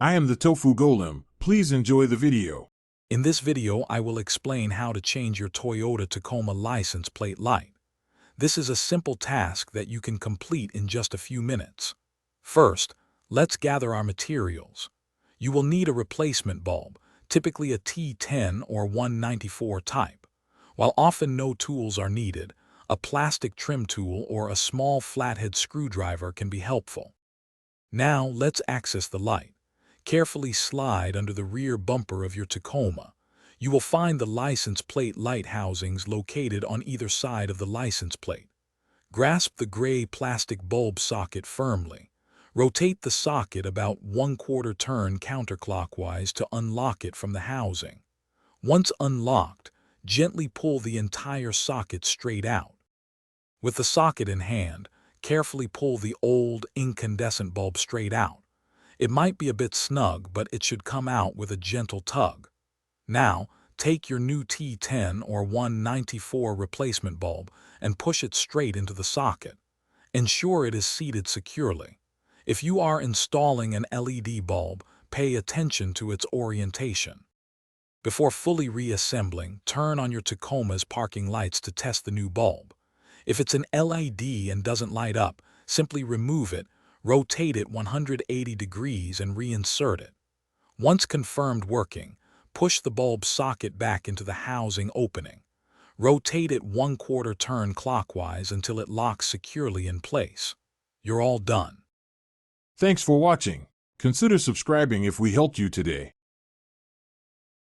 I am the Tofu Golem. Please enjoy the video. In this video, I will explain how to change your Toyota Tacoma license plate light. This is a simple task that you can complete in just a few minutes. First, let's gather our materials. You will need a replacement bulb, typically a T10 or 194 type. While often no tools are needed, a plastic trim tool or a small flathead screwdriver can be helpful. Now let's access the light. Carefully slide under the rear bumper of your Tacoma. You will find the license plate light housings located on either side of the license plate. Grasp the gray plastic bulb socket firmly. Rotate the socket about 1/4 turn counterclockwise to unlock it from the housing. Once unlocked, gently pull the entire socket straight out. With the socket in hand, carefully pull the old incandescent bulb straight out. It might be a bit snug, but it should come out with a gentle tug. Now, take your new T10 or 194 replacement bulb and push it straight into the socket. Ensure it is seated securely. If you are installing an LED bulb, pay attention to its orientation. Before fully reassembling, turn on your Tacoma's parking lights to test the new bulb. If it's an LED and doesn't light up, simply remove it, rotate it 180 degrees and reinsert it. Once confirmed working, push the bulb socket back into the housing opening. Rotate it 1/4 turn clockwise until it locks securely in place. You're all done. Thanks for watching. Consider subscribing if we helped you today.